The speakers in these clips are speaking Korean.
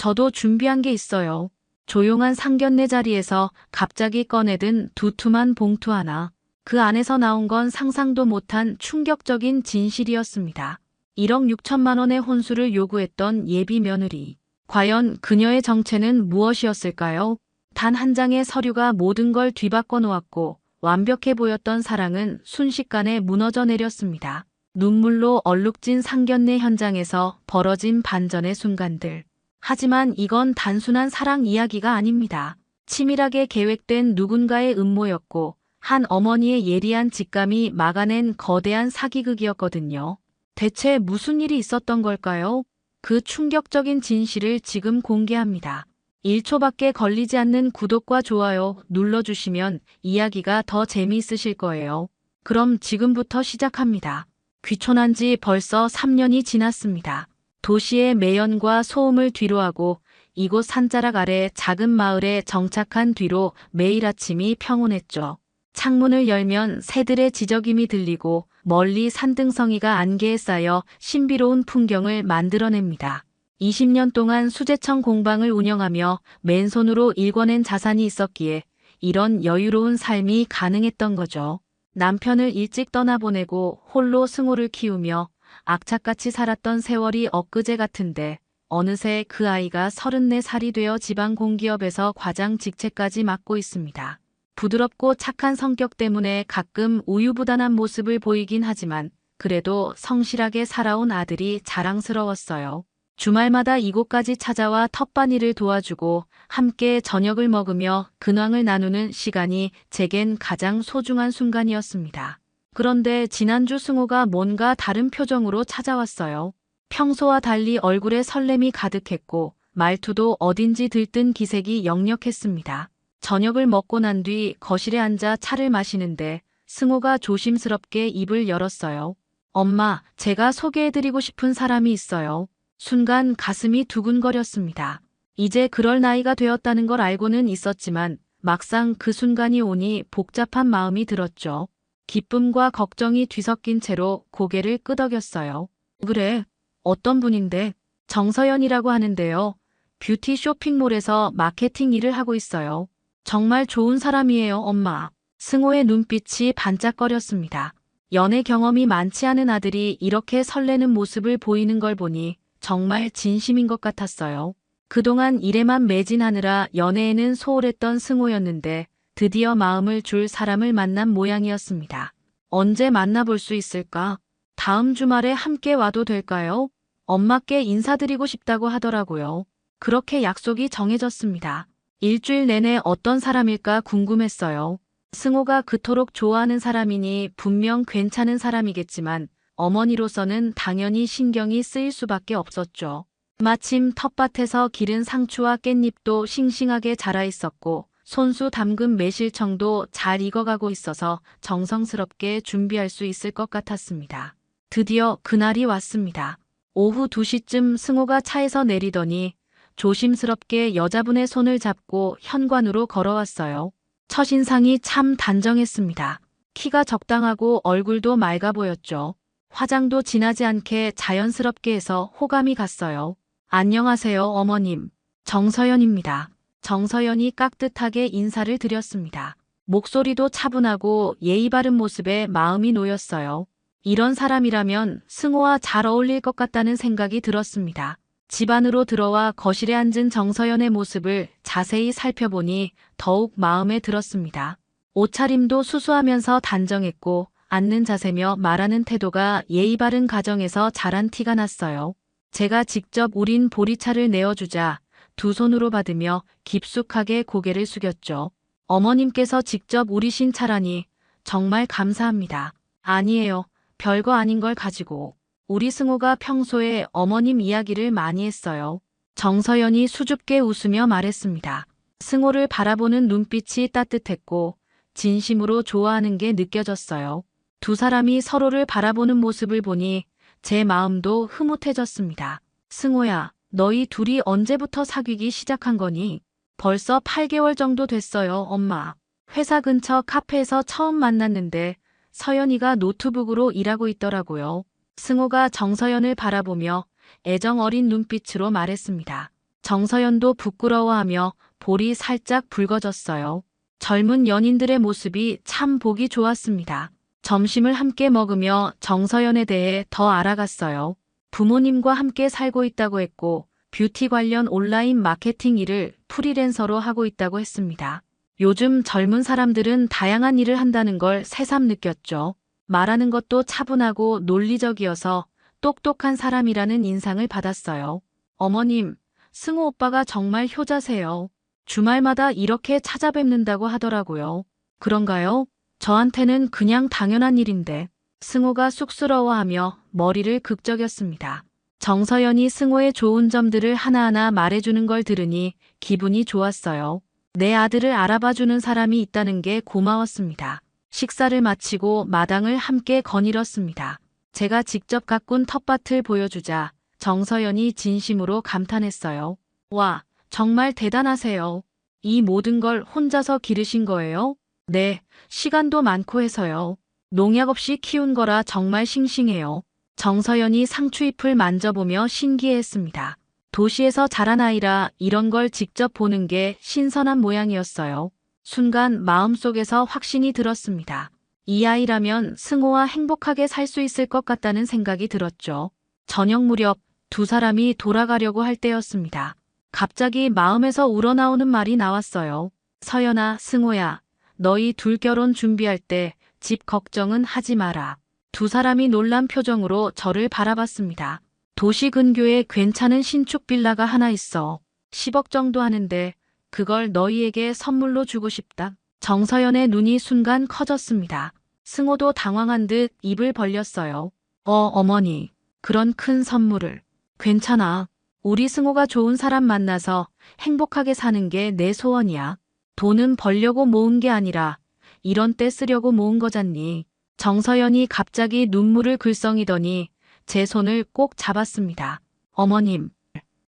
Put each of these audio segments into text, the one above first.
저도 준비한 게 있어요. 조용한 상견례 자리에서 갑자기 꺼내든 두툼한 봉투 하나. 그 안에서 나온 건 상상도 못한 충격적인 진실이었습니다. 1억 6천만 원의 혼수를 요구했던 예비 며느리. 과연 그녀의 정체는 무엇이었을까요? 단 한 장의 서류가 모든 걸 뒤바꿔 놓았고 완벽해 보였던 사랑은 순식간에 무너져 내렸습니다. 눈물로 얼룩진 상견례 현장에서 벌어진 반전의 순간들. 하지만 이건 단순한 사랑 이야기가 아닙니다. 치밀하게 계획된 누군가의 음모였고 한 어머니의 예리한 직감이 막아낸 거대한 사기극이었거든요. 대체 무슨 일이 있었던 걸까요? 그 충격적인 진실을 지금 공개합니다. 1초밖에 걸리지 않는 구독과 좋아요 눌러주시면 이야기가 더 재미있으실 거예요. 그럼 지금부터 시작합니다. 귀촌한 지 벌써 3년이 지났습니다. 도시의 매연과 소음을 뒤로하고 이곳 산자락 아래 작은 마을에 정착한 뒤로 매일 아침이 평온했죠. 창문을 열면 새들의 지저귀이 들리고 멀리 산등성이가 안개에 쌓여 신비로운 풍경을 만들어냅니다. 20년 동안 수제청 공방을 운영하며 맨손으로 일궈낸 자산이 있었기에 이런 여유로운 삶이 가능했던 거죠. 남편을 일찍 떠나보내고 홀로 승호를 키우며 악착같이 살았던 세월이 엊그제 같은데 어느새 그 아이가 34살이 되어 지방 공기업에서 과장 직책까지 맡고 있습니다. 부드럽고 착한 성격 때문에 가끔 우유부단한 모습을 보이긴 하지만 그래도 성실하게 살아온 아들이 자랑스러웠어요. 주말마다 이곳까지 찾아와 텃밭일을 도와주고 함께 저녁을 먹으며 근황을 나누는 시간이 제겐 가장 소중한 순간이었습니다. 그런데 지난주 승호가 뭔가 다른 표정으로 찾아왔어요. 평소와 달리 얼굴에 설렘이 가득했고 말투도 어딘지 들뜬 기색이 역력했습니다. 저녁을 먹고 난 뒤 거실에 앉아 차를 마시는데 승호가 조심스럽게 입을 열었어요. 엄마, 제가 소개해드리고 싶은 사람이 있어요. 순간 가슴이 두근거렸습니다. 이제 그럴 나이가 되었다는 걸 알고는 있었지만 막상 그 순간이 오니 복잡한 마음이 들었죠. 기쁨과 걱정이 뒤섞인 채로 고개를 끄덕였어요. 그래, 어떤 분인데? 정서연이라고 하는데요. 뷰티 쇼핑몰에서 마케팅 일을 하고 있어요. 정말 좋은 사람이에요, 엄마. 승호의 눈빛이 반짝거렸습니다. 연애 경험이 많지 않은 아들이 이렇게 설레는 모습을 보이는 걸 보니 정말 진심인 것 같았어요. 그동안 일에만 매진하느라 연애에는 소홀했던 승호였는데 드디어 마음을 줄 사람을 만난 모양이었습니다. 언제 만나볼 수 있을까? 다음 주말에 함께 와도 될까요? 엄마께 인사드리고 싶다고 하더라고요. 그렇게 약속이 정해졌습니다. 일주일 내내 어떤 사람일까 궁금했어요. 승호가 그토록 좋아하는 사람이니 분명 괜찮은 사람이겠지만 어머니로서는 당연히 신경이 쓰일 수밖에 없었죠. 마침 텃밭에서 기른 상추와 깻잎도 싱싱하게 자라 있었고 손수 담근 매실청도 잘 익어가고 있어서 정성스럽게 준비할 수 있을 것 같았습니다. 드디어 그날이 왔습니다. 오후 2시쯤 승호가 차에서 내리더니 조심스럽게 여자분의 손을 잡고 현관으로 걸어왔어요. 첫인상이 참 단정했습니다. 키가 적당하고 얼굴도 맑아 보였죠. 화장도 진하지 않게 자연스럽게 해서 호감이 갔어요. 안녕하세요, 어머님. 정서연입니다. 정서연이 깍듯하게 인사를 드렸습니다. 목소리도 차분하고 예의 바른 모습에 마음이 놓였어요. 이런 사람이라면 승호와 잘 어울릴 것 같다는 생각이 들었습니다. 집 안으로 들어와 거실에 앉은 정서연의 모습을 자세히 살펴보니 더욱 마음에 들었습니다. 옷차림도 수수하면서 단정했고 앉는 자세며 말하는 태도가 예의 바른 가정에서 자란 티가 났어요. 제가 직접 우린 보리차를 내어주자 두 손으로 받으며 깊숙하게 고개를 숙였죠. 어머님께서 직접 우리신 차라니 정말 감사합니다. 아니에요. 별거 아닌 걸 가지고. 우리 승호가 평소에 어머님 이야기를 많이 했어요. 정서연이 수줍게 웃으며 말했습니다. 승호를 바라보는 눈빛이 따뜻했고 진심으로 좋아하는 게 느껴졌어요. 두 사람이 서로를 바라보는 모습을 보니 제 마음도 흐뭇해졌습니다. 승호야, 너희 둘이 언제부터 사귀기 시작한 거니? 벌써 8개월 정도 됐어요, 엄마. 회사 근처 카페에서 처음 만났는데 서연이가 노트북으로 일하고 있더라고요. 승호가 정서연을 바라보며 애정 어린 눈빛으로 말했습니다. 정서연도 부끄러워하며 볼이 살짝 붉어졌어요. 젊은 연인들의 모습이 참 보기 좋았습니다. 점심을 함께 먹으며 정서연에 대해 더 알아갔어요. 부모님과 함께 살고 있다고 했고 뷰티 관련 온라인 마케팅 일을 프리랜서로 하고 있다고 했습니다. 요즘 젊은 사람들은 다양한 일을 한다는 걸 새삼 느꼈죠. 말하는 것도 차분하고 논리적이어서 똑똑한 사람이라는 인상을 받았어요. 어머님, 승우 오빠가 정말 효자세요. 주말마다 이렇게 찾아뵙는다고 하더라고요. 그런가요? 저한테는 그냥 당연한 일인데. 승우가 쑥스러워하며 머리를 극적였습니다. 정서연이 승우의 좋은 점들을 하나하나 말해주는 걸 들으니 기분이 좋았어요. 내 아들을 알아봐주는 사람이 있다는 게 고마웠습니다. 식사를 마치고 마당을 함께 거닐었습니다. 제가 직접 가꾼 텃밭을 보여주자 정서연이 진심으로 감탄했어요. 와, 정말 대단하세요. 이 모든 걸 혼자서 기르신 거예요? 네, 시간도 많고 해서요. 농약 없이 키운 거라 정말 싱싱해요. 정서연이 상추잎을 만져보며 신기해했습니다. 도시에서 자란 아이라 이런 걸 직접 보는 게 신선한 모양이었어요. 순간 마음속에서 확신이 들었습니다. 이 아이라면 승호와 행복하게 살 수 있을 것 같다는 생각이 들었죠. 저녁 무렵 두 사람이 돌아가려고 할 때였습니다. 갑자기 마음에서 우러나오는 말이 나왔어요. 서연아, 승호야, 너희 둘 결혼 준비할 때 집 걱정은 하지 마라. 두 사람이 놀란 표정으로 저를 바라봤습니다. 도시 근교에 괜찮은 신축 빌라가 하나 있어. 10억 정도 하는데 그걸 너희에게 선물로 주고 싶다. 정서연의 눈이 순간 커졌습니다. 승호도 당황한 듯 입을 벌렸어요. 어머니, 그런 큰 선물을. 괜찮아. 우리 승호가 좋은 사람 만나서 행복하게 사는 게 내 소원이야. 돈은 벌려고 모은 게 아니라 이런 때 쓰려고 모은 거잖니. 정서연이 갑자기 눈물을 글썽이더니 제 손을 꼭 잡았습니다. 어머님,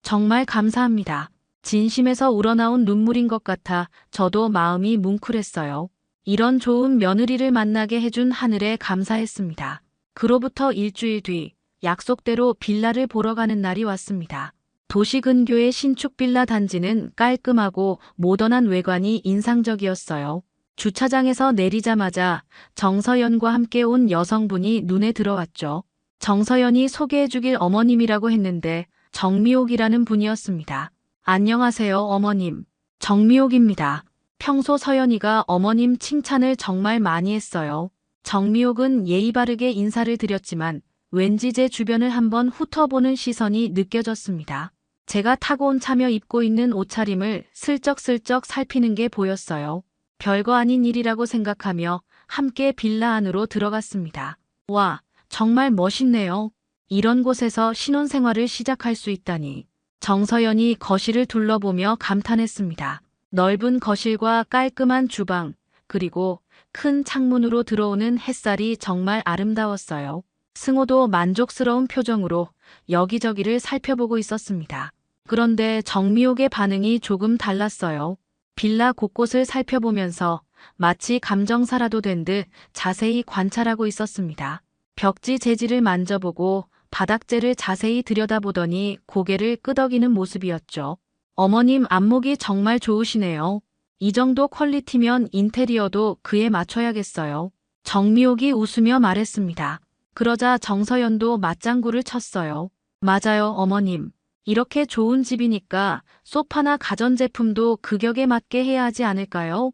정말 감사합니다. 진심에서 우러나온 눈물인 것 같아 저도 마음이 뭉클했어요. 이런 좋은 며느리를 만나게 해준 하늘에 감사했습니다. 그로부터 일주일 뒤 약속대로 빌라를 보러 가는 날이 왔습니다. 도시 근교의 신축 빌라 단지는 깔끔하고 모던한 외관이 인상적이었어요. 주차장에서 내리자마자 정서연과 함께 온 여성분이 눈에 들어왔죠. 정서연이 소개해주길 어머님이라고 했는데 정미옥이라는 분이었습니다. 안녕하세요, 어머님. 정미옥입니다. 평소 서연이가 어머님 칭찬을 정말 많이 했어요. 정미옥은 예의 바르게 인사를 드렸지만 왠지 제 주변을 한번 훑어보는 시선이 느껴졌습니다. 제가 타고 온 차며 입고 있는 옷차림을 슬쩍슬쩍 살피는 게 보였어요. 별거 아닌 일이라고 생각하며 함께 빌라 안으로 들어갔습니다. 와, 정말 멋있네요. 이런 곳에서 신혼생활을 시작할 수 있다니. 정서연이 거실을 둘러보며 감탄했습니다. 넓은 거실과 깔끔한 주방, 그리고 큰 창문으로 들어오는 햇살이 정말 아름다웠어요. 승호도 만족스러운 표정으로 여기저기를 살펴보고 있었습니다. 그런데 정미옥의 반응이 조금 달랐어요. 빌라 곳곳을 살펴보면서 마치 감정사라도 된 듯 자세히 관찰하고 있었습니다. 벽지 재질을 만져보고 바닥재를 자세히 들여다보더니 고개를 끄덕이는 모습이었죠. 어머님 안목이 정말 좋으시네요. 이 정도 퀄리티면 인테리어도 그에 맞춰야겠어요. 정미옥이 웃으며 말했습니다. 그러자 정서연도 맞장구를 쳤어요. 맞아요, 어머님. 이렇게 좋은 집이니까 소파나 가전제품도 규격에 맞게 해야 하지 않을까요?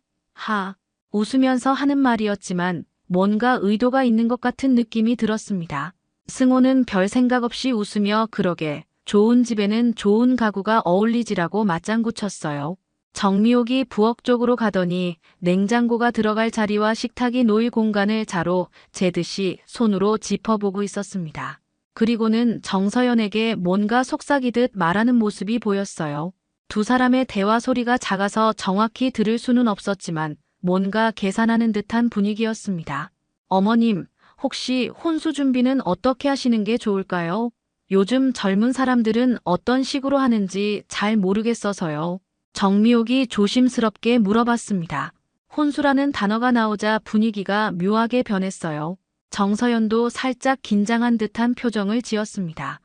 웃으면서 하는 말이었지만 뭔가 의도가 있는 것 같은 느낌이 들었습니다. 승호는 별 생각 없이 웃으며 그러게 좋은 집에는 좋은 가구가 어울리지라고 맞장구 쳤어요. 정미옥이 부엌 쪽으로 가더니 냉장고가 들어갈 자리와 식탁이 놓일 공간을 자로 재듯이 손으로 짚어보고 있었습니다. 그리고는 정서연에게 뭔가 속삭이듯 말하는 모습이 보였어요. 두 사람의 대화 소리가 작아서 정확히 들을 수는 없었지만 뭔가 계산하는 듯한 분위기였습니다. 어머님, 혹시 혼수 준비는 어떻게 하시는 게 좋을까요? 요즘 젊은 사람들은 어떤 식으로 하는지 잘 모르겠어서요. 정미옥이 조심스럽게 물어봤습니다. 혼수라는 단어가 나오자 분위기가 묘하게 변했어요. 정서연도 살짝 긴장한 듯한 표정을 지었습니다.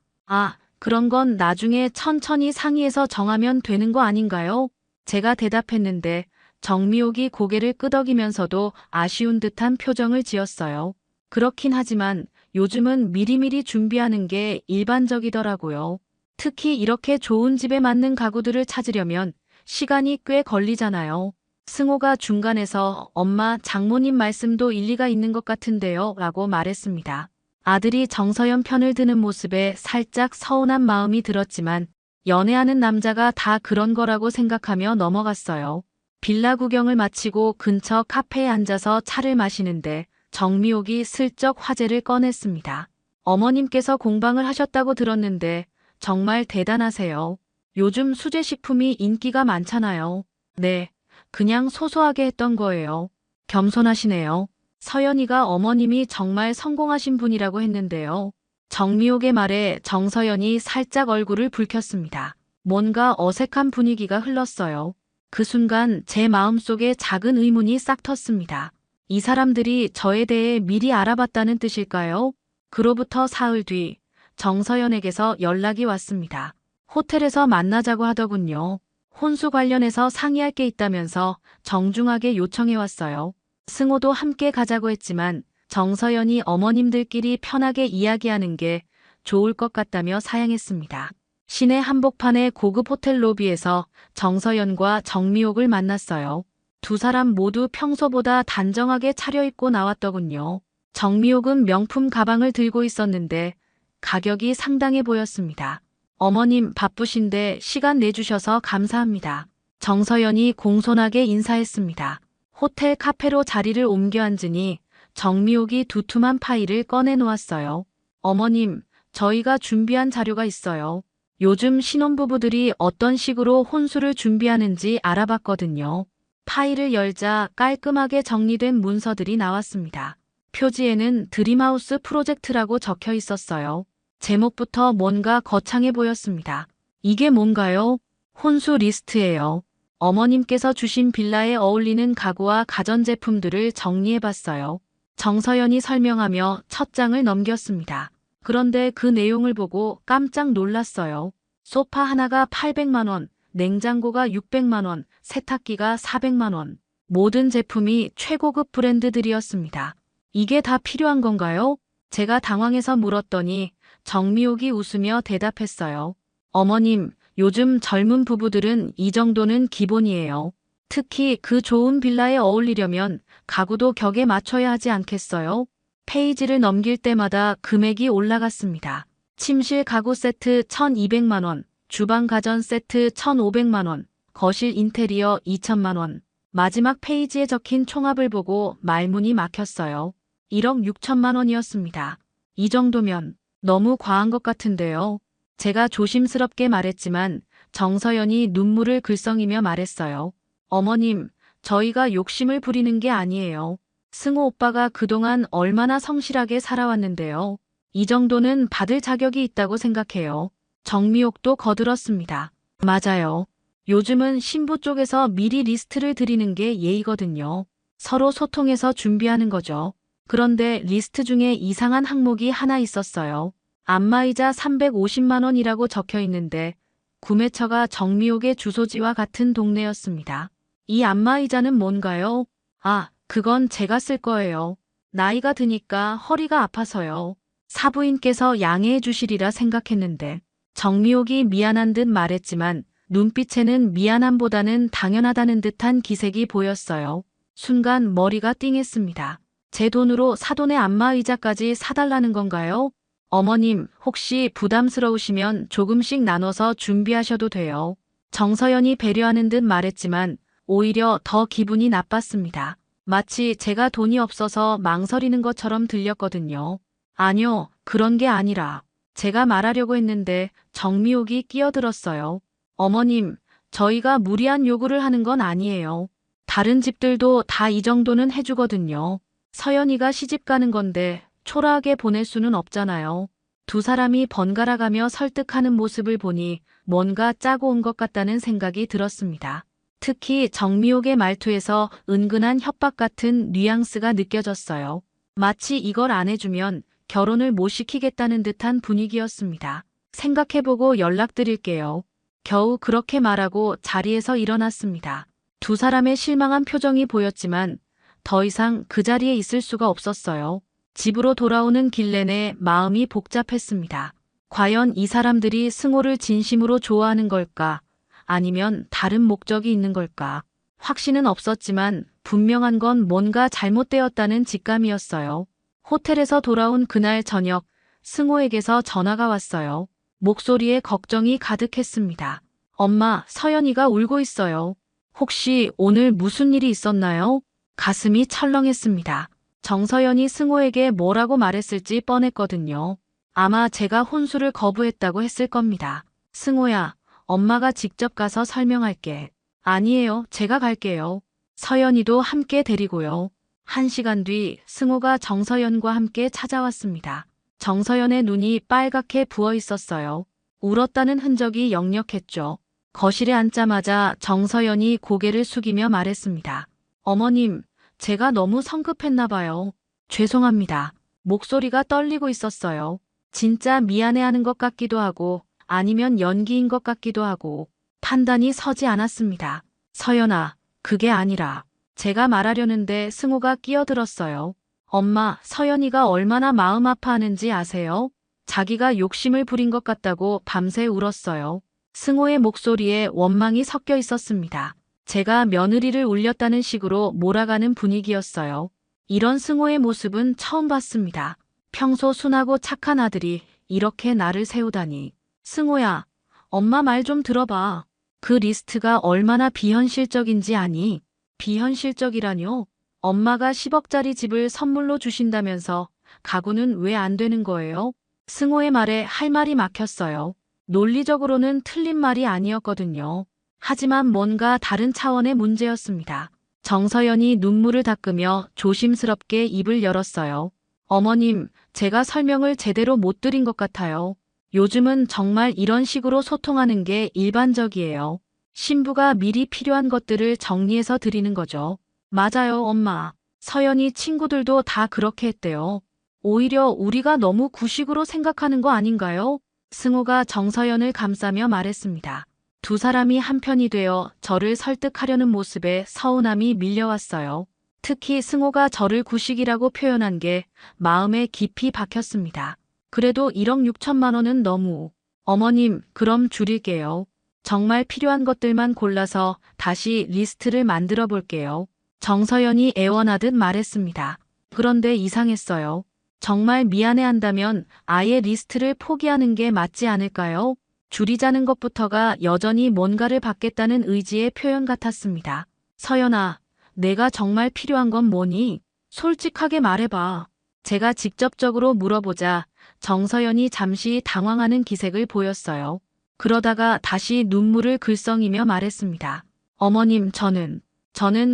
그런 건 나중에 천천히 상의해서 정하면 되는 거 아닌가요? 제가 대답했는데 정미옥이 고개를 끄덕이면서도 아쉬운 듯한 표정을 지었어요. 그렇긴 하지만 요즘은 미리미리 준비하는 게 일반적이더라고요. 특히 이렇게 좋은 집에 맞는 가구들을 찾으려면 시간이 꽤 걸리잖아요. 승호가 중간에서 엄마, 장모님 말씀도 일리가 있는 것 같은데요 라고 말했습니다. 아들이 정서연 편을 드는 모습에 살짝 서운한 마음이 들었지만 연애하는 남자가 다 그런 거라고 생각하며 넘어갔어요. 빌라 구경을 마치고 근처 카페에 앉아서 차를 마시는데 정미옥이 슬쩍 화제를 꺼냈습니다. 어머님께서 공방을 하셨다고 들었는데 정말 대단하세요. 요즘 수제식품이 인기가 많잖아요. 네, 그냥 소소하게 했던 거예요. 겸손하시네요. 서연이가 어머님이 정말 성공하신 분이라고 했는데요. 정미옥의 말에 정서연이 살짝 얼굴을 붉혔습니다. 뭔가 어색한 분위기가 흘렀어요. 그 순간 제 마음속에 작은 의문이 싹 텄습니다. 이 사람들이 저에 대해 미리 알아봤다는 뜻일까요? 그로부터 사흘 뒤 정서연에게서 연락이 왔습니다. 호텔에서 만나자고 하더군요. 혼수 관련해서 상의할 게 있다면서 정중하게 요청해 왔어요. 승호도 함께 가자고 했지만 정서연이 어머님들끼리 편하게 이야기하는 게 좋을 것 같다며 사양했습니다. 시내 한복판의 고급 호텔 로비에서 정서연과 정미옥을 만났어요. 두 사람 모두 평소보다 단정하게 차려입고 나왔더군요. 정미옥은 명품 가방을 들고 있었는데 가격이 상당해 보였습니다. 어머님 바쁘신데 시간 내주셔서 감사합니다. 정서연이 공손하게 인사했습니다. 호텔 카페로 자리를 옮겨 앉으니 정미옥이 두툼한 파일을 꺼내 놓았어요. 어머님, 저희가 준비한 자료가 있어요. 요즘 신혼부부들이 어떤 식으로 혼수를 준비하는지 알아봤거든요. 파일을 열자 깔끔하게 정리된 문서들이 나왔습니다. 표지에는 드림하우스 프로젝트라고 적혀 있었어요. 제목부터 뭔가 거창해 보였습니다. 이게 뭔가요? 혼수 리스트예요. 어머님께서 주신 빌라에 어울리는 가구와 가전제품들을 정리해봤어요. 정서연이 설명하며 첫 장을 넘겼습니다. 그런데 그 내용을 보고 깜짝 놀랐어요. 소파 하나가 800만 원, 냉장고가 600만 원, 세탁기가 400만 원. 모든 제품이 최고급 브랜드들이었습니다. 이게 다 필요한 건가요? 제가 당황해서 물었더니 정미옥이 웃으며 대답했어요. 어머님, 요즘 젊은 부부들은 이 정도는 기본이에요. 특히 그 좋은 빌라에 어울리려면 가구도 격에 맞춰야 하지 않겠어요? 페이지를 넘길 때마다 금액이 올라갔습니다. 침실 가구 세트 1,200만 원, 주방 가전 세트 1,500만 원, 거실 인테리어 2천만 원. 마지막 페이지에 적힌 총합을 보고 말문이 막혔어요. 1억 6천만 원이었습니다. 이 정도면 너무 과한 것 같은데요. 제가 조심스럽게 말했지만 정서연이 눈물을 글썽이며 말했어요. 어머님, 저희가 욕심을 부리는 게 아니에요. 승호 오빠가 그동안 얼마나 성실하게 살아왔는데요. 이 정도는 받을 자격이 있다고 생각해요. 정미옥도 거들었습니다. 맞아요. 요즘은 신부 쪽에서 미리 리스트를 드리는 게 예의거든요. 서로 소통해서 준비하는 거죠. 그런데 리스트 중에 이상한 항목이 하나 있었어요. 안마의자 350만 원이라고 적혀 있는데 구매처가 정미옥의 주소지와 같은 동네였습니다. 이 안마의자는 뭔가요? 아, 그건 제가 쓸 거예요. 나이가 드니까 허리가 아파서요. 사부인께서 양해해 주시리라 생각했는데 정미옥이 미안한 듯 말했지만 눈빛에는 미안함보다는 당연하다는 듯한 기색이 보였어요. 순간 머리가 띵했습니다. 제 돈으로 사돈의 안마의자까지 사달라는 건가요? 어머님, 혹시 부담스러우시면 조금씩 나눠서 준비하셔도 돼요. 정서연이 배려하는 듯 말했지만 오히려 더 기분이 나빴습니다. 마치 제가 돈이 없어서 망설이는 것처럼 들렸거든요. 아니요, 그런 게 아니라 제가 말하려고 했는데 정미옥이 끼어들었어요. 어머님, 저희가 무리한 요구를 하는 건 아니에요. 다른 집들도 다 이 정도는 해주거든요. 서연이가 시집 가는 건데 초라하게 보낼 수는 없잖아요. 두 사람이 번갈아가며 설득하는 모습을 보니 뭔가 짜고 온 것 같다는 생각이 들었습니다. 특히 정미옥의 말투에서 은근한 협박 같은 뉘앙스가 느껴졌어요. 마치 이걸 안 해주면 결혼을 못 시키겠다는 듯한 분위기였습니다. 생각해보고 연락드릴게요. 겨우 그렇게 말하고 자리에서 일어났습니다. 두 사람의 실망한 표정이 보였지만 더 이상 그 자리에 있을 수가 없었어요. 집으로 돌아오는 길 내내 마음이 복잡했습니다. 과연 이 사람들이 승호를 진심으로 좋아하는 걸까? 아니면 다른 목적이 있는 걸까? 확신은 없었지만 분명한 건 뭔가 잘못되었다는 직감이었어요. 호텔에서 돌아온 그날 저녁, 승호에게서 전화가 왔어요. 목소리에 걱정이 가득했습니다. 엄마, 서연이가 울고 있어요. 혹시 오늘 무슨 일이 있었나요? 가슴이 철렁했습니다. 정서연이 승호에게 뭐라고 말했을지 뻔했거든요. 아마 제가 혼수를 거부했다고 했을 겁니다. 승호야, 엄마가 직접 가서 설명할게. 아니에요, 제가 갈게요. 서연이도 함께 데리고요. 1시간 뒤 승호가 정서연과 함께 찾아왔습니다. 정서연의 눈이 빨갛게 부어 있었어요. 울었다는 흔적이 역력했죠. 거실에 앉자마자 정서연이 고개를 숙이며 말했습니다. 어머님, 제가 너무 성급했나 봐요. 죄송합니다. 목소리가 떨리고 있었어요. 진짜 미안해하는 것 같기도 하고 아니면 연기인 것 같기도 하고 판단이 서지 않았습니다. 서연아, 그게 아니라 제가 말하려는데 승호가 끼어들었어요. 엄마, 서연이가 얼마나 마음 아파하는지 아세요? 자기가 욕심을 부린 것 같다고 밤새 울었어요. 승호의 목소리에 원망이 섞여 있었습니다. 제가 며느리를 울렸다는 식으로 몰아가는 분위기였어요. 이런 승호의 모습은 처음 봤습니다. 평소 순하고 착한 아들이 이렇게 나를 세우다니. 승호야, 엄마 말 좀 들어봐. 그 리스트가 얼마나 비현실적인지 아니? 비현실적이라뇨? 엄마가 10억짜리 집을 선물로 주신다면서 가구는 왜 안 되는 거예요? 승호의 말에 할 말이 막혔어요. 논리적으로는 틀린 말이 아니었거든요. 하지만 뭔가 다른 차원의 문제였습니다. 정서연이 눈물을 닦으며 조심스럽게 입을 열었어요. 어머님, 제가 설명을 제대로 못 드린 것 같아요. 요즘은 정말 이런 식으로 소통하는 게 일반적이에요. 신부가 미리 필요한 것들을 정리해서 드리는 거죠. 맞아요, 엄마. 서연이 친구들도 다 그렇게 했대요. 오히려 우리가 너무 구식으로 생각하는 거 아닌가요? 승호가 정서연을 감싸며 말했습니다. 두 사람이 한편이 되어 저를 설득하려는 모습에 서운함이 밀려왔어요. 특히 승호가 저를 구식이라고 표현한 게 마음에 깊이 박혔습니다. 그래도 1억 6천만 원은 너무. 어머님, 그럼 줄일게요. 정말 필요한 것들만 골라서 다시 리스트를 만들어 볼게요. 정서연이 애원하듯 말했습니다. 그런데 이상했어요. 정말 미안해한다면 아예 리스트를 포기하는 게 맞지 않을까요? 줄이자는 것부터가 여전히 뭔가를 받겠다는 의지의 표현 같았습니다. 서연아, 내가 정말 필요한 건 뭐니? 솔직하게 말해봐. 제가 직접적으로 물어보자 정서연이 잠시 당황하는 기색을 보였어요. 그러다가 다시 눈물을 글썽이며 말했습니다. 어머님, 저는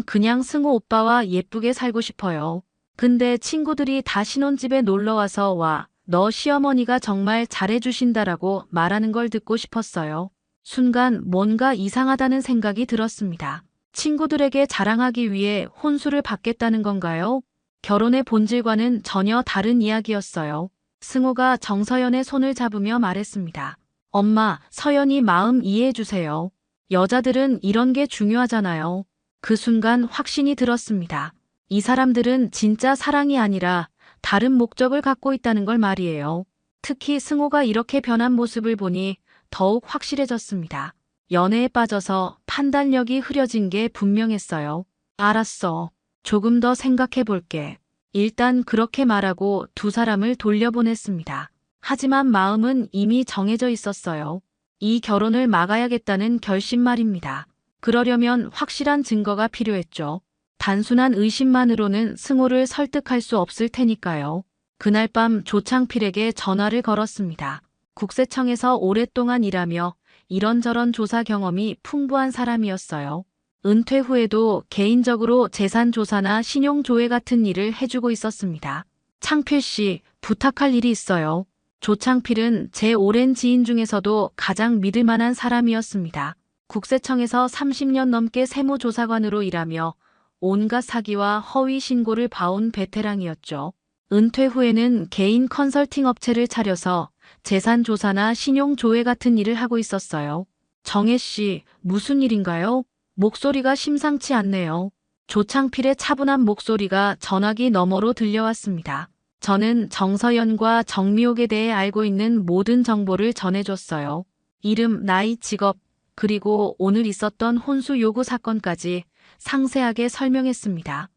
그냥 승호 오빠와 예쁘게 살고 싶어요. 근데 친구들이 다 신혼집에 놀러와서 너 시어머니가 정말 잘해주신다라고 말하는 걸 듣고 싶었어요. 순간 뭔가 이상하다는 생각이 들었습니다. 친구들에게 자랑하기 위해 혼수를 받겠다는 건가요? 결혼의 본질과는 전혀 다른 이야기였어요. 승호가 정서연의 손을 잡으며 말했습니다. 엄마, 서연이 마음 이해해주세요. 여자들은 이런 게 중요하잖아요. 그 순간 확신이 들었습니다. 이 사람들은 진짜 사랑이 아니라 다른 목적을 갖고 있다는 걸 말이에요. 특히 승호가 이렇게 변한 모습을 보니 더욱 확실해졌습니다. 연애에 빠져서 판단력이 흐려진 게 분명했어요. 알았어. 조금 더 생각해 볼게. 일단 그렇게 말하고 두 사람을 돌려보냈습니다. 하지만 마음은 이미 정해져 있었어요. 이 결혼을 막아야겠다는 결심 말입니다. 그러려면 확실한 증거가 필요했죠. 단순한 의심만으로는 승호를 설득할 수 없을 테니까요. 그날 밤 조창필에게 전화를 걸었습니다. 국세청에서 오랫동안 일하며 이런저런 조사 경험이 풍부한 사람이었어요. 은퇴 후에도 개인적으로 재산 조사나 신용 조회 같은 일을 해주고 있었습니다. 창필 씨, 부탁할 일이 있어요. 조창필은 제 오랜 지인 중에서도 가장 믿을 만한 사람이었습니다. 국세청에서 30년 넘게 세무조사관으로 일하며 온갖 사기와 허위 신고를 봐온 베테랑이었죠. 은퇴 후에는 개인 컨설팅 업체를 차려서 재산 조사나 신용 조회 같은 일을 하고 있었어요. 정혜 씨, 무슨 일인가요? 목소리가 심상치 않네요. 조창필의 차분한 목소리가 전화기 너머로 들려왔습니다. 저는 정서연과 정미옥에 대해 알고 있는 모든 정보를 전해줬어요. 이름, 나이, 직업, 그리고 오늘 있었던 혼수 요구 사건까지 상세하게 설명했습니다.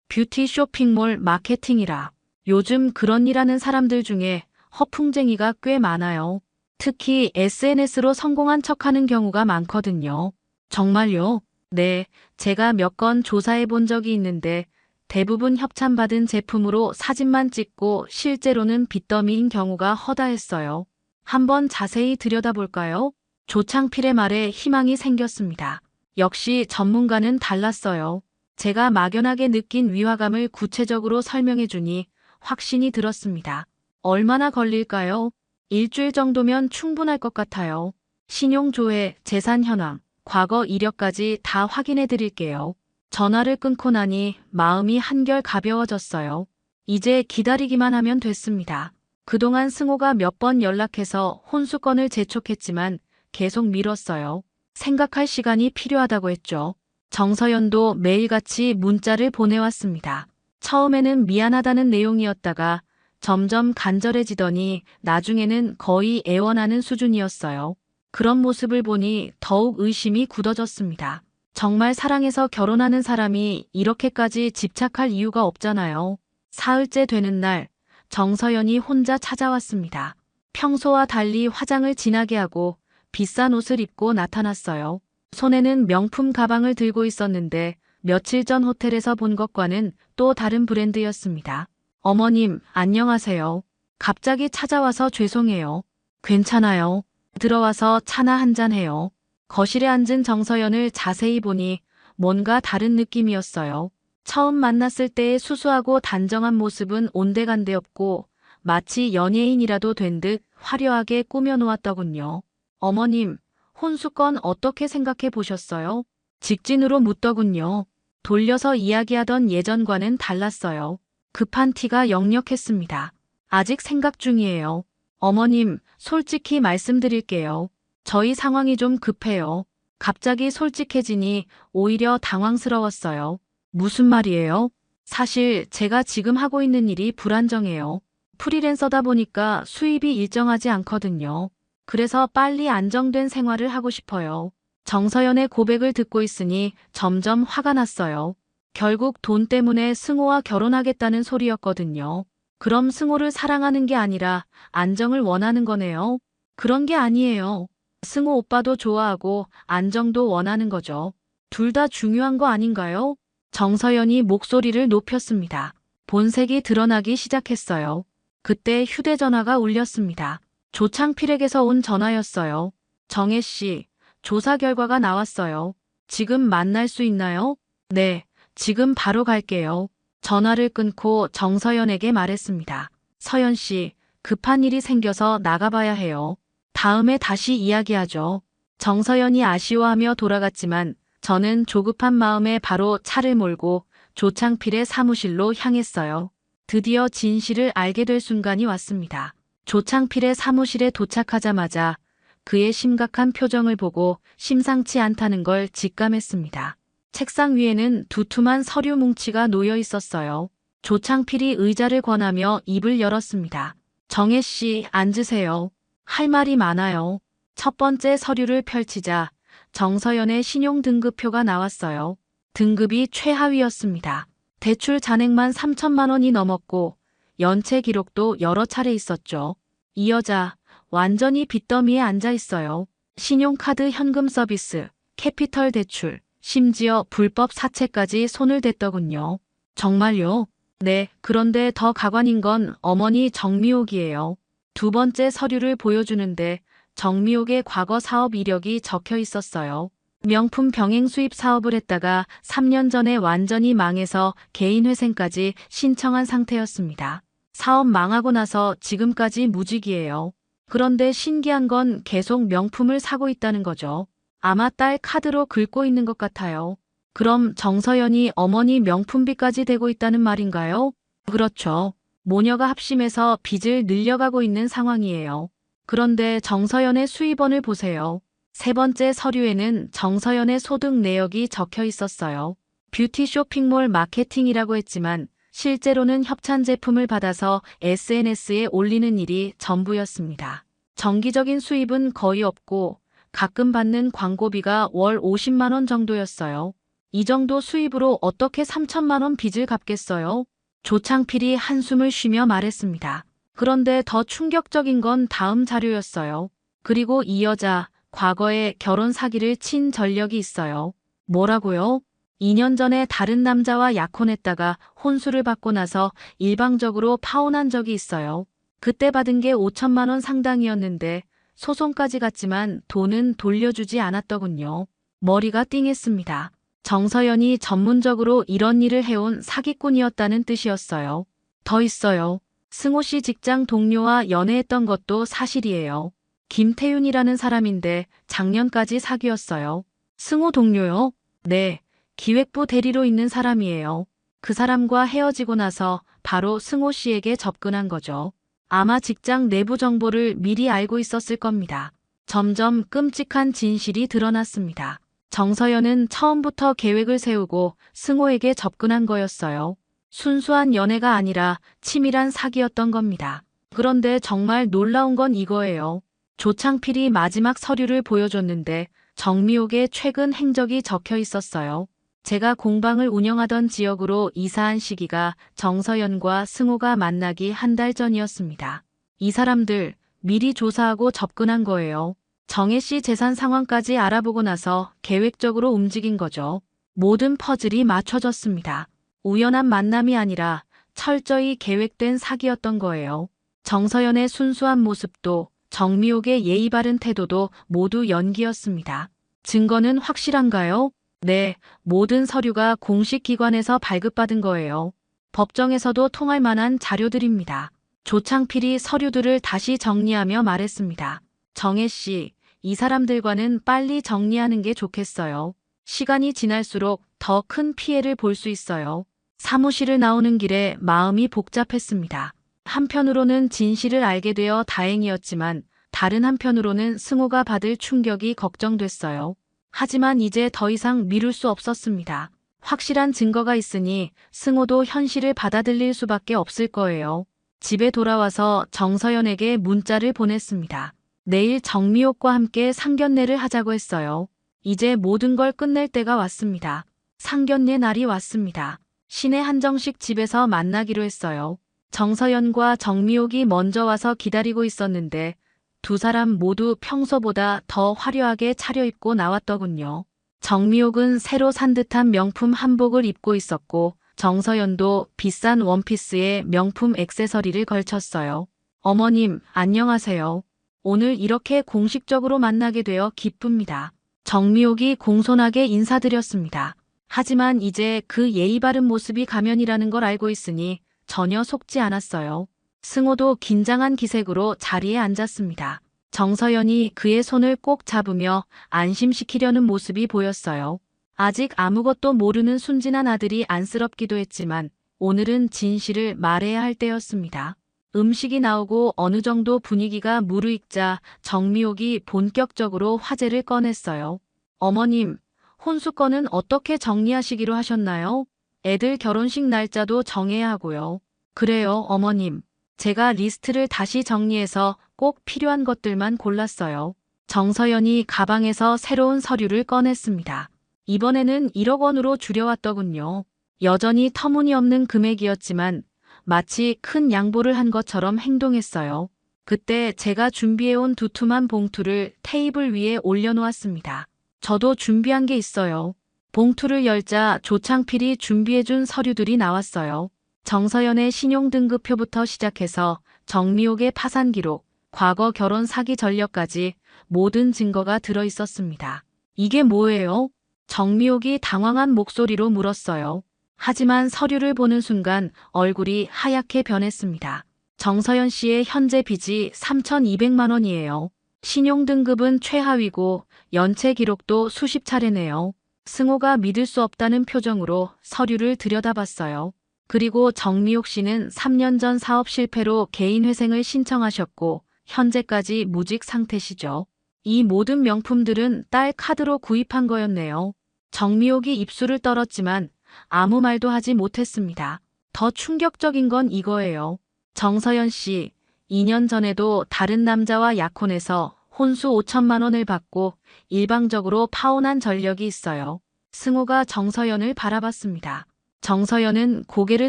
뷰티 쇼핑몰 마케팅이라. 요즘 그런 일 하는 사람들 중에 허풍쟁이가 꽤 많아요. 특히 SNS로 성공한 척하는 경우가 많거든요. 정말요? 네, 제가 몇 건 조사해 본 적이 있는데 대부분 협찬받은 제품으로 사진만 찍고 실제로는 빚더미인 경우가 허다했어요. 한번 자세히 들여다볼까요? 조창필의 말에 희망이 생겼습니다. 역시 전문가는 달랐어요. 제가 막연하게 느낀 위화감을 구체적으로 설명해 주니 확신이 들었습니다. 얼마나 걸릴까요? 일주일 정도면 충분할 것 같아요. 신용조회, 재산 현황, 과거 이력까지 다 확인해 드릴게요. 전화를 끊고 나니 마음이 한결 가벼워졌어요. 이제 기다리기만 하면 됐습니다. 그동안 승호가 몇 번 연락해서 혼수건을 재촉했지만 계속 미뤘어요. 생각할 시간이 필요하다고 했죠. 정서연도 매일같이 문자를 보내왔습니다. 처음에는 미안하다는 내용이었다가 점점 간절해지더니 나중에는 거의 애원하는 수준이었어요. 그런 모습을 보니 더욱 의심이 굳어졌습니다. 정말 사랑해서 결혼하는 사람이 이렇게까지 집착할 이유가 없잖아요. 사흘째 되는 날, 정서연이 혼자 찾아왔습니다. 평소와 달리 화장을 진하게 하고 비싼 옷을 입고 나타났어요. 손에는 명품 가방을 들고 있었는데 며칠 전 호텔에서 본 것과는 또 다른 브랜드였습니다. 어머님, 안녕하세요. 갑자기 찾아와서 죄송해요. 괜찮아요. 들어와서 차나 한잔 해요. 거실에 앉은 정서연을 자세히 보니 뭔가 다른 느낌이었어요. 처음 만났을 때의 수수하고 단정한 모습은 온데간데 없고 마치 연예인이라도 된 듯 화려하게 꾸며놓았더군요. 어머님, 혼수건 어떻게 생각해 보셨어요? 직진으로 묻더군요. 돌려서 이야기하던 예전과는 달랐어요. 급한 티가 역력했습니다. 아직 생각 중이에요. 어머님, 솔직히 말씀드릴게요. 저희 상황이 좀 급해요. 갑자기 솔직해지니 오히려 당황스러웠어요. 무슨 말이에요? 사실 제가 지금 하고 있는 일이 불안정해요. 프리랜서다 보니까 수입이 일정하지 않거든요. 그래서 빨리 안정된 생활을 하고 싶어요. 정서연의 고백을 듣고 있으니 점점 화가 났어요. 결국 돈 때문에 승호와 결혼하겠다는 소리였거든요. 그럼 승호를 사랑하는 게 아니라 안정을 원하는 거네요. 그런 게 아니에요. 승호 오빠도 좋아하고 안정도 원하는 거죠. 둘 다 중요한 거 아닌가요? 정서연이 목소리를 높였습니다. 본색이 드러나기 시작했어요. 그때 휴대전화가 울렸습니다. 조창필에게서 온 전화였어요. 정혜 씨, 조사 결과가 나왔어요. 지금 만날 수 있나요? 네, 지금 바로 갈게요. 전화를 끊고 정서연에게 말했습니다. 서연 씨, 급한 일이 생겨서 나가봐야 해요. 다음에 다시 이야기하죠. 정서연이 아쉬워하며 돌아갔지만 저는 조급한 마음에 바로 차를 몰고 조창필의 사무실로 향했어요. 드디어 진실을 알게 될 순간이 왔습니다. 조창필의 사무실에 도착하자마자 그의 심각한 표정을 보고 심상치 않다는 걸 직감했습니다. 책상 위에는 두툼한 서류 뭉치가 놓여 있었어요. 조창필이 의자를 권하며 입을 열었습니다. 정혜 씨, 앉으세요. 할 말이 많아요. 첫 번째 서류를 펼치자 정서연의 신용등급표가 나왔어요. 등급이 최하위였습니다. 대출 잔액만 3천만 원이 넘었고 연체 기록도 여러 차례 있었죠. 이 여자 완전히 빚더미에 앉아 있어요. 신용카드 현금 서비스, 캐피털 대출, 심지어 불법 사채까지 손을 댔더군요. 정말요? 네, 그런데 더 가관인 건 어머니 정미옥이에요. 두 번째 서류를 보여주는데 정미옥의 과거 사업 이력이 적혀 있었어요. 명품 병행 수입 사업을 했다가 3년 전에 완전히 망해서 개인회생까지 신청한 상태였습니다. 사업 망하고 나서 지금까지 무직이에요. 그런데 신기한 건 계속 명품을 사고 있다는 거죠. 아마 딸 카드로 긁고 있는 것 같아요. 그럼 정서연이 어머니 명품비까지 대고 있다는 말인가요? 그렇죠. 모녀가 합심해서 빚을 늘려가고 있는 상황이에요. 그런데 정서연의 수입원을 보세요. 세 번째 서류에는 정서연의 소득 내역이 적혀 있었어요. 뷰티 쇼핑몰 마케팅이라고 했지만 실제로는 협찬 제품을 받아서 SNS에 올리는 일이 전부였습니다. 정기적인 수입은 거의 없고 가끔 받는 광고비가 월 50만 원 정도였어요. 이 정도 수입으로 어떻게 3천만 원 빚을 갚겠어요? 조창필이 한숨을 쉬며 말했습니다. 그런데 더 충격적인 건 다음 자료였어요. 그리고 이 여자, 과거에 결혼 사기를 친 전력이 있어요. 뭐라고요? 2년 전에 다른 남자와 약혼했다가 혼수를 받고 나서 일방적으로 파혼한 적이 있어요. 그때 받은 게 5천만 원 상당이었는데 소송까지 갔지만 돈은 돌려주지 않았더군요. 머리가 띵했습니다. 정서연이 전문적으로 이런 일을 해온 사기꾼이었다는 뜻이었어요. 더 있어요. 승호 씨 직장 동료와 연애했던 것도 사실이에요. 김태윤이라는 사람인데 작년까지 사귀었어요. 승호 동료요? 네. 기획부 대리로 있는 사람이에요. 그 사람과 헤어지고 나서 바로 승호 씨에게 접근한 거죠. 아마 직장 내부 정보를 미리 알고 있었을 겁니다. 점점 끔찍한 진실이 드러났습니다. 정서연은 처음부터 계획을 세우고 승호에게 접근한 거였어요. 순수한 연애가 아니라 치밀한 사기였던 겁니다. 그런데 정말 놀라운 건 이거예요. 조창필이 마지막 서류를 보여줬는데 정미옥의 최근 행적이 적혀 있었어요. 제가 공방을 운영하던 지역으로 이사한 시기가 정서연과 승호가 만나기 한 달 전이었습니다. 이 사람들 미리 조사하고 접근한 거예요. 정혜 씨 재산 상황까지 알아보고 나서 계획적으로 움직인 거죠. 모든 퍼즐이 맞춰졌습니다. 우연한 만남이 아니라 철저히 계획된 사기였던 거예요. 정서연의 순수한 모습도 정미옥의 예의 바른 태도도 모두 연기였습니다. 증거는 확실한가요? 네, 모든 서류가 공식 기관에서 발급받은 거예요. 법정에서도 통할 만한 자료들입니다. 조창필이 서류들을 다시 정리하며 말했습니다. 정혜 씨, 이 사람들과는 빨리 정리하는 게 좋겠어요. 시간이 지날수록 더 큰 피해를 볼 수 있어요. 사무실을 나오는 길에 마음이 복잡했습니다. 한편으로는 진실을 알게 되어 다행이었지만 다른 한편으로는 승호가 받을 충격이 걱정됐어요. 하지만 이제 더 이상 미룰 수 없었습니다. 확실한 증거가 있으니 승호도 현실을 받아들일 수밖에 없을 거예요. 집에 돌아와서 정서연에게 문자를 보냈습니다. 내일 정미옥과 함께 상견례를 하자고 했어요. 이제 모든 걸 끝낼 때가 왔습니다. 상견례 날이 왔습니다. 시내 한정식 집에서 만나기로 했어요. 정서연과 정미옥이 먼저 와서 기다리고 있었는데 두 사람 모두 평소보다 더 화려하게 차려입고 나왔더군요. 정미옥은 새로 산 듯한 명품 한복을 입고 있었고 정서연도 비싼 원피스에 명품 액세서리를 걸쳤어요. 어머님, 안녕하세요. 오늘 이렇게 공식적으로 만나게 되어 기쁩니다. 정미옥이 공손하게 인사드렸습니다. 하지만 이제 그 예의 바른 모습이 가면이라는 걸 알고 있으니 전혀 속지 않았어요. 승호도 긴장한 기색으로 자리에 앉았습니다. 정서연이 그의 손을 꼭 잡으며 안심시키려는 모습이 보였어요. 아직 아무것도 모르는 순진한 아들이 안쓰럽기도 했지만 오늘은 진실을 말해야 할 때였습니다. 음식이 나오고 어느 정도 분위기가 무르익자 정미옥이 본격적으로 화제를 꺼냈어요. 어머님, 혼수건은 어떻게 정리하시기로 하셨나요? 애들 결혼식 날짜도 정해야 하고요. 그래요, 어머님. 제가 리스트를 다시 정리해서 꼭 필요한 것들만 골랐어요. 정서연이 가방에서 새로운 서류를 꺼냈습니다. 이번에는 1억 원으로 줄여왔더군요. 여전히 터무니없는 금액이었지만 마치 큰 양보를 한 것처럼 행동했어요. 그때 제가 준비해온 두툼한 봉투를 테이블 위에 올려놓았습니다. 저도 준비한 게 있어요. 봉투를 열자 조창필이 준비해준 서류들이 나왔어요. 정서연의 신용등급표부터 시작해서 정미옥의 파산 기록, 과거 결혼 사기 전력까지 모든 증거가 들어 있었습니다. 이게 뭐예요? 정미옥이 당황한 목소리로 물었어요. 하지만 서류를 보는 순간 얼굴이 하얗게 변했습니다. 정서연 씨의 현재 빚이 3,200만 원이에요. 신용등급은 최하위고 연체 기록도 수십 차례네요. 승호가 믿을 수 없다는 표정으로 서류를 들여다봤어요. 그리고 정미옥 씨는 3년 전 사업 실패로 개인 회생을 신청하셨고 현재까지 무직 상태시죠. 이 모든 명품들은 딸 카드로 구입한 거였네요. 정미옥이 입술을 떨었지만 아무 말도 하지 못했습니다. 더 충격적인 건 이거예요. 정서연 씨, 2년 전에도 다른 남자와 약혼해서 혼수 5천만 원을 받고 일방적으로 파혼한 전력이 있어요. 승호가 정서연을 바라봤습니다. 정서연은 고개를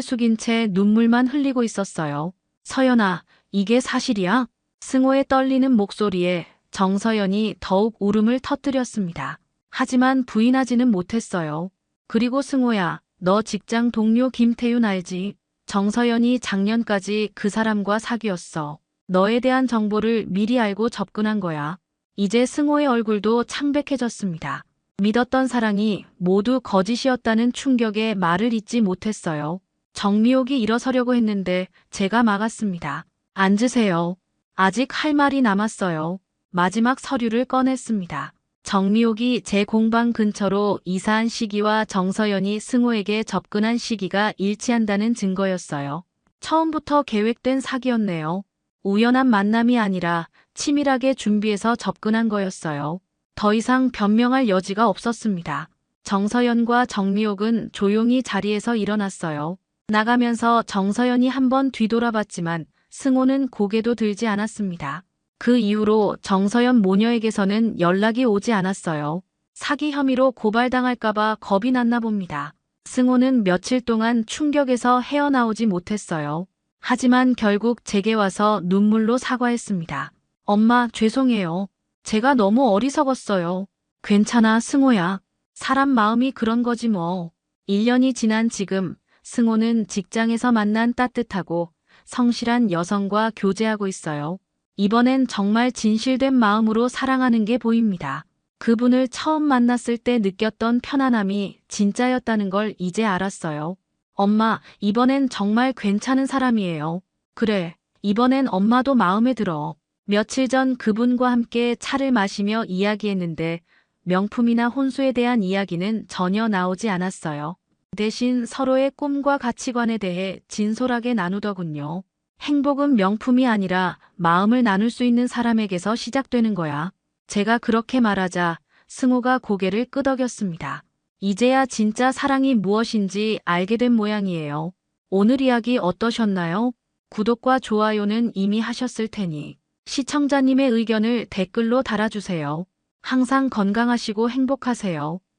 숙인 채 눈물만 흘리고 있었어요. 서연아, 이게 사실이야? 승호의 떨리는 목소리에 정서연이 더욱 울음을 터뜨렸습니다. 하지만 부인하지는 못했어요. 그리고 승호야, 너 직장 동료 김태윤 알지? 정서연이 작년까지 그 사람과 사귀었어. 너에 대한 정보를 미리 알고 접근한 거야. 이제 승호의 얼굴도 창백해졌습니다. 믿었던 사랑이 모두 거짓이었다는 충격에 말을 잇지 못했어요. 정미옥이 일어서려고 했는데 제가 막았습니다. 앉으세요. 아직 할 말이 남았어요. 마지막 서류를 꺼냈습니다. 정미옥이 제 공방 근처로 이사한 시기와 정서연이 승호에게 접근한 시기가 일치한다는 증거였어요. 처음부터 계획된 사기였네요. 우연한 만남이 아니라 치밀하게 준비해서 접근한 거였어요. 더 이상 변명할 여지가 없었습니다. 정서연과 정미옥은 조용히 자리에서 일어났어요. 나가면서 정서연이 한번 뒤돌아봤지만 승호는 고개도 들지 않았습니다. 그 이후로 정서연 모녀에게서는 연락이 오지 않았어요. 사기 혐의로 고발당할까봐 겁이 났나 봅니다. 승호는 며칠 동안 충격에서 헤어나오지 못했어요. 하지만 결국 제게 와서 눈물로 사과했습니다. 엄마, 죄송해요. 제가 너무 어리석었어요. 괜찮아, 승호야. 사람 마음이 그런 거지 뭐. 1년이 지난 지금 승호는 직장에서 만난 따뜻하고 성실한 여성과 교제하고 있어요. 이번엔 정말 진실된 마음으로 사랑하는 게 보입니다. 그분을 처음 만났을 때 느꼈던 편안함이 진짜였다는 걸 이제 알았어요. 엄마, 이번엔 정말 괜찮은 사람이에요. 그래, 이번엔 엄마도 마음에 들어. 며칠 전 그분과 함께 차를 마시며 이야기했는데 명품이나 혼수에 대한 이야기는 전혀 나오지 않았어요. 대신 서로의 꿈과 가치관에 대해 진솔하게 나누더군요. 행복은 명품이 아니라 마음을 나눌 수 있는 사람에게서 시작되는 거야. 제가 그렇게 말하자 승호가 고개를 끄덕였습니다. 이제야 진짜 사랑이 무엇인지 알게 된 모양이에요. 오늘 이야기 어떠셨나요? 구독과 좋아요는 이미 하셨을 테니 시청자님의 의견을 댓글로 달아주세요. 항상 건강하시고 행복하세요.